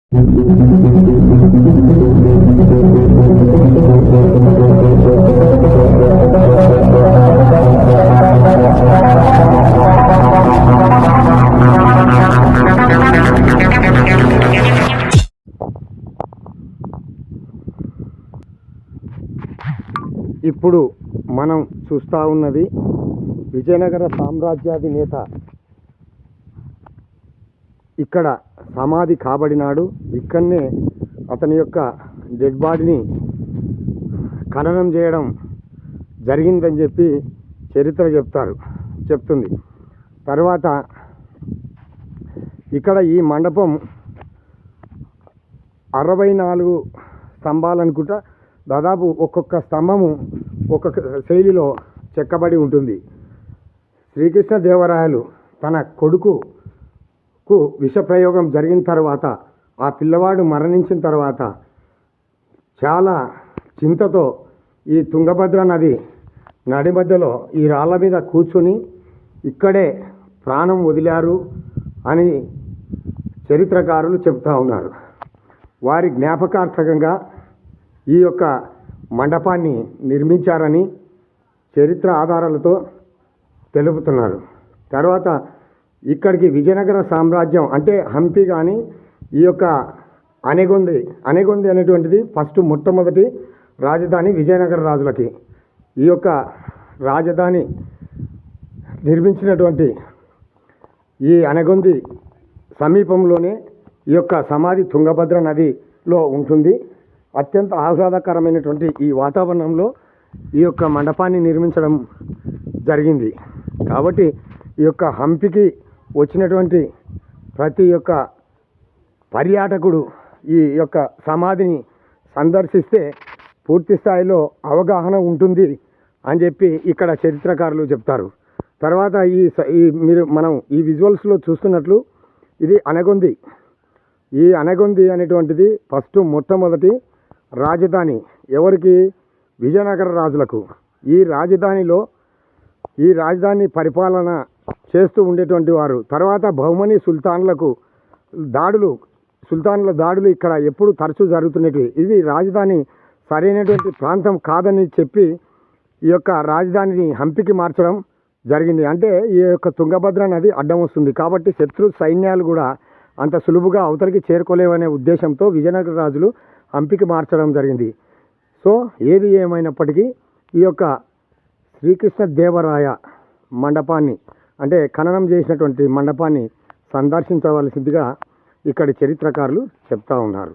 ఇప్పుడు మనం చూస్తూ ఉన్నది విజయనగర సామ్రాజ్యాధినేత ఇక్కడ సమాధి కాబడినాడు. ఇక్కడనే అతని యొక్క డెడ్ బాడీని ఖననం చేయడం జరిగిందని చెప్పి చరిత్ర చెప్తుంది. తర్వాత ఇక్కడ ఈ మండపం 64 స్తంభాలు అనుకుంటా, దాదాపు ఒక్కొక్క స్తంభము ఒక్కొక్క శైలిలో చెక్కబడి ఉంటుంది. శ్రీకృష్ణదేవరాయలు తన కొడుకుకు విషప్రయోగం జరిగిన తర్వాత, ఆ పిల్లవాడు మరణించిన తర్వాత చాలా చింతతో ఈ తుంగభద్ర నది నడి మధ్యలో ఈ రాళ్ళ మీద కూర్చొని ఇక్కడే ప్రాణం వదిలారు అని చరిత్రకారులు చెప్తూ ఉన్నారు. వారి జ్ఞాపకార్థకంగా ఈ యొక్క మండపాన్ని నిర్మించారని చరిత్ర ఆధారాలతో తెలుపుతున్నారు. తర్వాత ఇక్కడికి విజయనగర సామ్రాజ్యం అంటే హంపి కానీ ఈ యొక్క అనెగొంది అనేటువంటిది మొట్టమొదటి రాజధాని విజయనగర రాజులకి. ఈ యొక్క రాజధాని నిర్మించినటువంటి ఈ అనెగొంది సమీపంలోనే ఈ యొక్క సమాధి తుంగభద్ర నదిలో ఉంటుంది. అత్యంత ఆహ్లాదకరమైనటువంటి ఈ వాతావరణంలో ఈ యొక్క మండపాన్ని నిర్మించడం జరిగింది. కాబట్టి ఈ యొక్క హంపికి వచ్చినటువంటి ప్రతి ఒక్క పర్యాటకుడు ఈ యొక్క సమాధిని సందర్శిస్తే పూర్తి స్థాయిలో అవగాహన ఉంటుంది అని చెప్పి ఇక్కడ చరిత్రకారులు చెప్తారు. తర్వాత మనం ఈ విజువల్స్లో చూస్తున్నట్లు ఇది అనెగొంది. ఈ అనెగొంది అనేటువంటిది మొట్టమొదటి రాజధాని ఎవరికి? విజయనగర రాజులకు. ఈ రాజధాని పరిపాలన చేస్తూ ఉండేటువంటి వారు. తర్వాత బహుమని సుల్తానుల దాడులు ఇక్కడ ఎప్పుడు తరచూ జరుగుతున్నవి. ఇది రాజధాని సరైనటువంటి ప్రాంతం కాదని చెప్పి ఈ యొక్క రాజధానిని హంపికి మార్చడం జరిగింది. అంటే ఈ యొక్క తుంగభద్ర నది అడ్డం వస్తుంది కాబట్టి శత్రు సైన్యాలు కూడా అంత సులువుగా అవతలికి చేరుకోలేవనే ఉద్దేశంతో విజయనగర రాజులు హంపికి మార్చడం జరిగింది. సో ఏది ఏమైనప్పటికీ ఈ యొక్క శ్రీకృష్ణదేవరాయ మండపాన్ని అంటే ఖననం చేసినటువంటి మండపాన్ని సందర్శించవలసిందిగా ఇక్కడి చరిత్రకారులు చెప్తా ఉన్నారు.